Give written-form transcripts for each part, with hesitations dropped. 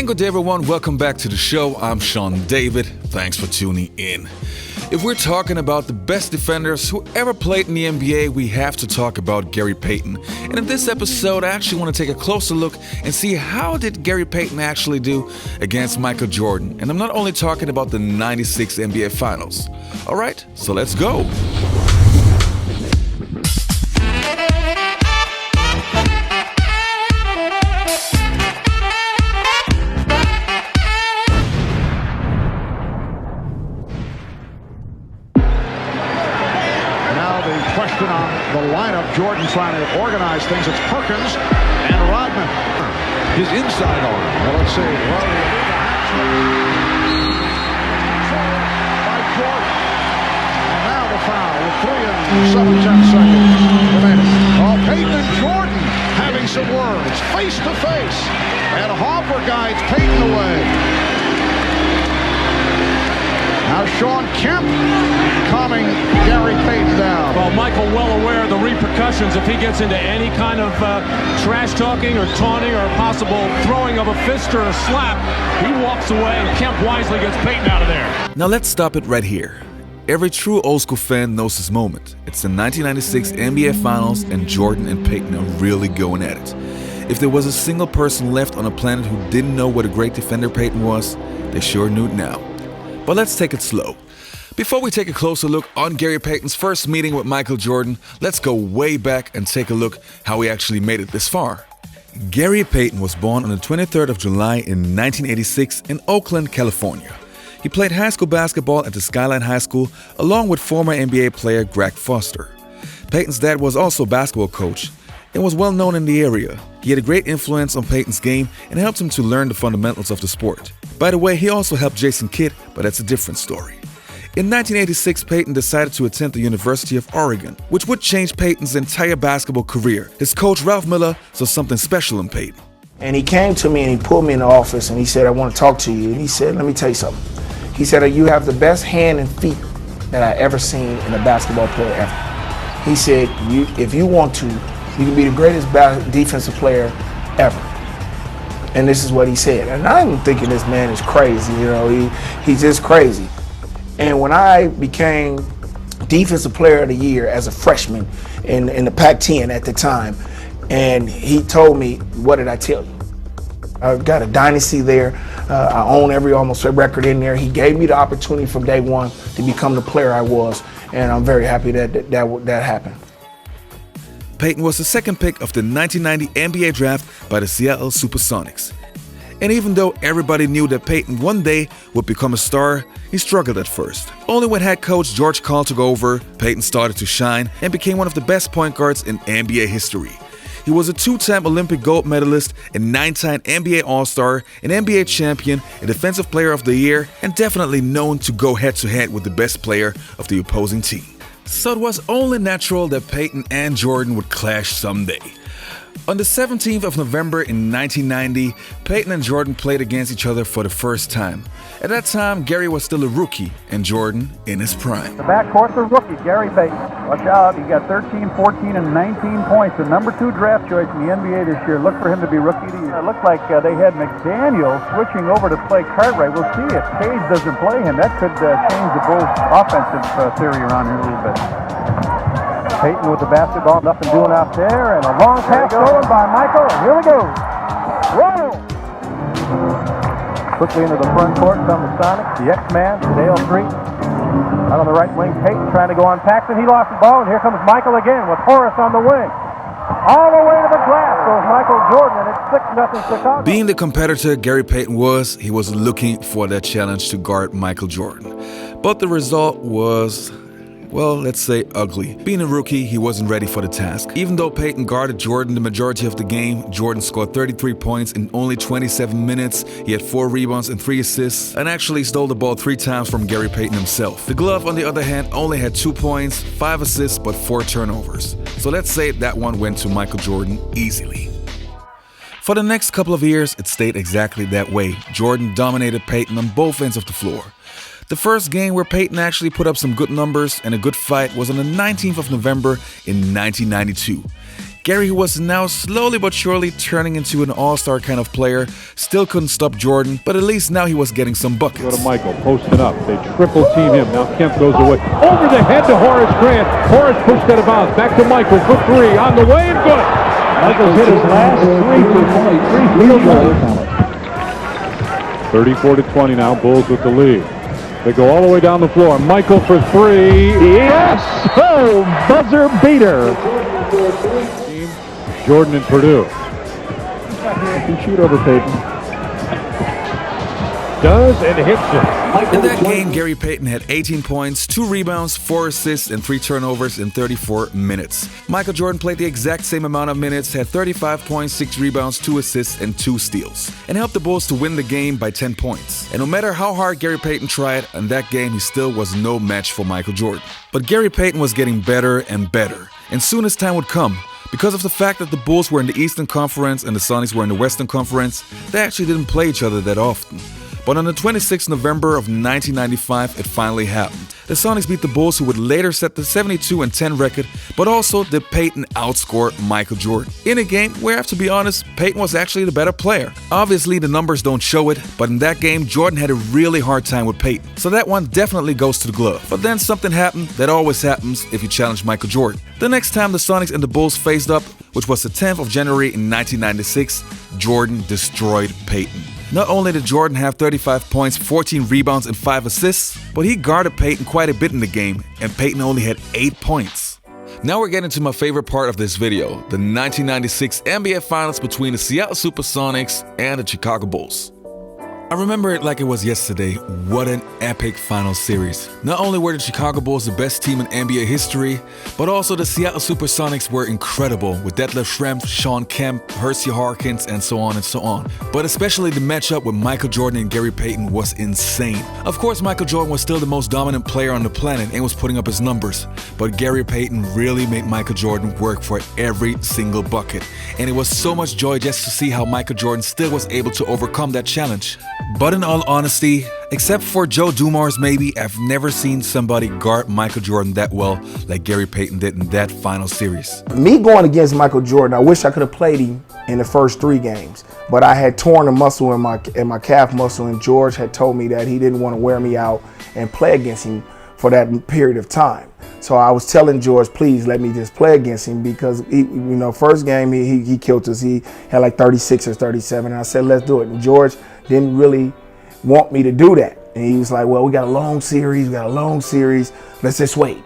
And good day everyone, welcome back to the show. I'm Sean David, thanks for tuning in. If we're talking about the best defenders who ever played in the NBA, we have to talk about Gary Payton. And in this episode, I actually want to take a closer look and see how did Gary Payton actually do against Michael Jordan. And I'm not only talking about the 96 NBA Finals. Alright, so let's go. On the lineup, Jordan trying to organize things. It's Perkins and Rodman. His inside arm. Well, let's see. By Jordan. And now the foul with 3 and 7/10 remaining. Oh, Payton and Jordan having some words face to face. And Hoffer guides Payton away. Now Sean Kemp calming Gary Payton down. Well, Michael well aware of the repercussions if he gets into any kind of trash talking or taunting or a possible throwing of a fist or a slap. He walks away and Kemp wisely gets Payton out of there. Now let's stop it right here. Every true old school fan knows this moment. It's the 1996 NBA Finals and Jordan and Payton are really going at it. If there was a single person left on the planet who didn't know what a great defender Payton was, they sure knew it now. But let's take it slow. Before we take a closer look on Gary Payton's first meeting with Michael Jordan, let's go way back and take a look how he actually made it this far. Gary Payton was born on the 23rd of July in 1986 in Oakland, California. He played high school basketball at the Skyline High School along with former NBA player Greg Foster. Payton's dad was also a basketball coach and was well known in the area. He had a great influence on Payton's game and helped him to learn the fundamentals of the sport. By the way, he also helped Jason Kidd, but that's a different story. In 1986, Payton decided to attend the University of Oregon, which would change Payton's entire basketball career. His coach, Ralph Miller, saw something special in Payton. And he came to me and he pulled me in the office and he said, "I want to talk to you." And he said, "Let me tell you something." He said, "You have the best hand and feet that I ever seen in a basketball player ever." He said, if you want to, you can be the greatest defensive player ever. And this is what he said. And I'm thinking this man is crazy, he's just crazy. And when I became Defensive Player of the Year as a freshman in the Pac-10 at the time, and he told me, "What did I tell you? I've got a dynasty there. I own almost every record in there." He gave me the opportunity from day one to become the player I was, and I'm very happy that happened. Payton was the second pick of the 1990 NBA draft by the Seattle Supersonics. And even though everybody knew that Payton one day would become a star, he struggled at first. Only when head coach George Karl took over, Payton started to shine and became one of the best point guards in NBA history. He was a 2-time Olympic gold medalist, a 9-time NBA All-Star, an NBA champion, a Defensive Player of the Year, and definitely known to go head-to-head with the best player of the opposing team. So it was only natural that Payton and Jordan would clash someday. On the 17th of November in 1990, Payton and Jordan played against each other for the first time. At that time, Gary was still a rookie and Jordan in his prime. The backcourt, the rookie, Gary Payton. Watch out, he got 13, 14, and 19 points. The number 2 draft choice in the NBA this year. Look for him to be rookie of the year. It looked like they had McDaniel switching over to play Cartwright. We'll see if Cage doesn't play him. That could change the Bulls' offensive theory around here a little bit. Payton with the basketball, nothing doing out there, and a long pass going by Michael, and here we go. Roll! Quickly into the front court come the Sonics, the X-Man, Dale Street. Out on the right wing, Payton trying to go on Paxson. He lost the ball, and here comes Michael again with Horace on the wing. All the way to the glass goes Michael Jordan, and it's 6-0 Chicago. Being the competitor Gary Payton was, he was looking for that challenge to guard Michael Jordan. But the result was, well, let's say ugly. Being a rookie, he wasn't ready for the task. Even though Payton guarded Jordan the majority of the game, Jordan scored 33 points in only 27 minutes. He had 4 rebounds and 3 assists, and actually stole the ball 3 times from Gary Payton himself. The glove, on the other hand, only had 2 points, 5 assists, but 4 turnovers. So let's say that one went to Michael Jordan easily. For the next couple of years, it stayed exactly that way. Jordan dominated Payton on both ends of the floor. The first game where Payton actually put up some good numbers and a good fight was on the 19th of November in 1992. Gary, who was now slowly but surely turning into an all-star kind of player, still couldn't stop Jordan, but at least now he was getting some buckets. Go to Michael, posting up. They triple team him. Now Kemp goes away. Over the head to Horace Grant. Horace pushed out of bounds. Back to Michael for three. On the way and good. Michael's hit his last three field goals. 34-20 now. Bulls with the lead. They go all the way down the floor. Michael for three. Yes! Oh, buzzer beater. Jordan and Purdue. Can shoot over Payton. Does and hits it. In that game, Gary Payton had 18 points, 2 rebounds, 4 assists, and 3 turnovers in 34 minutes. Michael Jordan played the exact same amount of minutes, had 35 points, 6 rebounds, 2 assists, and 2 steals, and helped the Bulls to win the game by 10 points. And no matter how hard Gary Payton tried, in that game he still was no match for Michael Jordan. But Gary Payton was getting better and better, and soon his time would come. Because of the fact that the Bulls were in the Eastern Conference and the Sonics were in the Western Conference, they actually didn't play each other that often. But on the 26th November of 1995, it finally happened. The Sonics beat the Bulls, who would later set the 72-10 record, but also did Payton outscore Michael Jordan. In a game where, I have to be honest, Payton was actually the better player. Obviously, the numbers don't show it, but in that game, Jordan had a really hard time with Payton. So that one definitely goes to the glove. But then something happened that always happens if you challenge Michael Jordan. The next time the Sonics and the Bulls faced up, which was the 10th of January in 1996, Jordan destroyed Payton. Not only did Jordan have 35 points, 14 rebounds, and 5 assists, but he guarded Payton quite a bit in the game, and Payton only had 8 points. Now we're getting to my favorite part of this video, the 1996 NBA Finals between the Seattle Supersonics and the Chicago Bulls. I remember it like it was yesterday. What an epic final series. Not only were the Chicago Bulls the best team in NBA history, but also the Seattle Supersonics were incredible with Detlef Schrempf, Shawn Kemp, Hersey Harkins, and so on and so on. But especially the matchup with Michael Jordan and Gary Payton was insane. Of course, Michael Jordan was still the most dominant player on the planet and was putting up his numbers, but Gary Payton really made Michael Jordan work for every single bucket. And it was so much joy just to see how Michael Jordan still was able to overcome that challenge. But in all honesty, except for Joe Dumars maybe, I've never seen somebody guard Michael Jordan that well like Gary Payton did in that final series. Me going against Michael Jordan, I wish I could have played him in the first 3 games, but I had torn a muscle in my calf muscle, and George had told me that he didn't want to wear me out and play against him for that period of time. So I was telling George, please let me just play against him, because first game he killed us. He had like 36 or 37, and I said, let's do it. And George didn't really want me to do that. And he was like, well, we got a long series, let's just wait.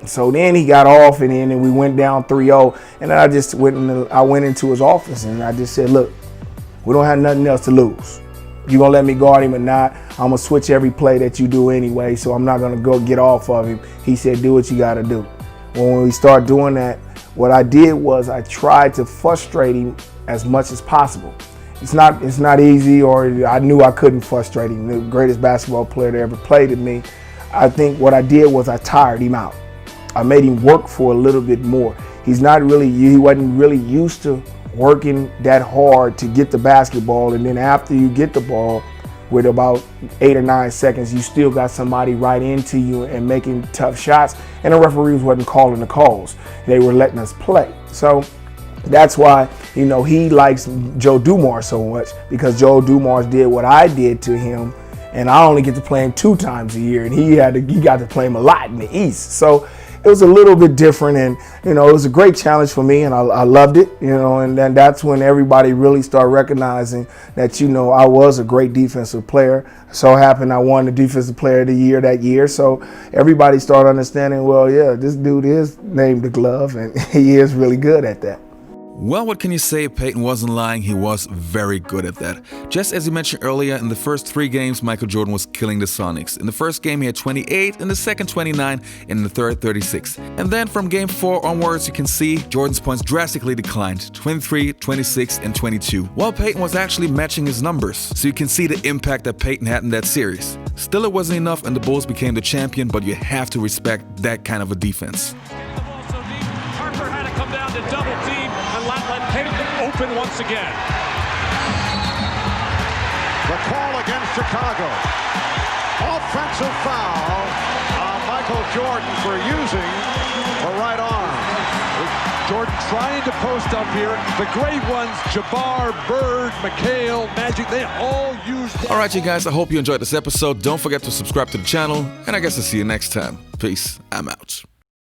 So then he got off, and then we went down 3-0, and then I went into his office, and I just said, look, we don't have nothing else to lose. You gonna let me guard him or not? I'm gonna switch every play that you do anyway, so I'm not gonna go get off of him. He said, do what you gotta do. Well, when we start doing that, what I did was I tried to frustrate him as much as possible. It's not easy, or I knew I couldn't frustrate him. The greatest basketball player that ever played with me. I think what I did was I tired him out. I made him work for a little bit more. He wasn't really used to working that hard to get the basketball, and then after you get the ball, with about 8 or 9 seconds, you still got somebody right into you and making tough shots, and the referees wasn't calling the calls. They were letting us play. So that's why, he likes Joe Dumars so much, because Joe Dumars did what I did to him, and I only get to play him 2 times a year, and he got to play him a lot in the East. So it was a little bit different, and it was a great challenge for me, and I loved it, and then that's when everybody really started recognizing that, I was a great defensive player. So happened I won the Defensive Player of the Year that year, so everybody started understanding, well, yeah, this dude is named the glove, and he is really good at that. Well, what can you say? Payton wasn't lying. He was very good at that. Just as you mentioned earlier, in the first 3 games, Michael Jordan was killing the Sonics. In the first game, he had 28, in the second 29, and in the third 36. And then from game 4 onwards, you can see Jordan's points drastically declined, 23, 26, and 22, while Payton was actually matching his numbers. So you can see the impact that Payton had in that series. Still, it wasn't enough, and the Bulls became the champion, but you have to respect that kind of a defense. Harper had to come down to double team and let Payton open once again. The call against Chicago. Offensive foul on Michael Jordan for using the right arm. Jordan trying to post up here. The great ones, Jabbar, Bird, McHale, Magic, they all used that. All right, you guys, I hope you enjoyed this episode. Don't forget to subscribe to the channel, and I guess I'll see you next time. Peace. I'm out.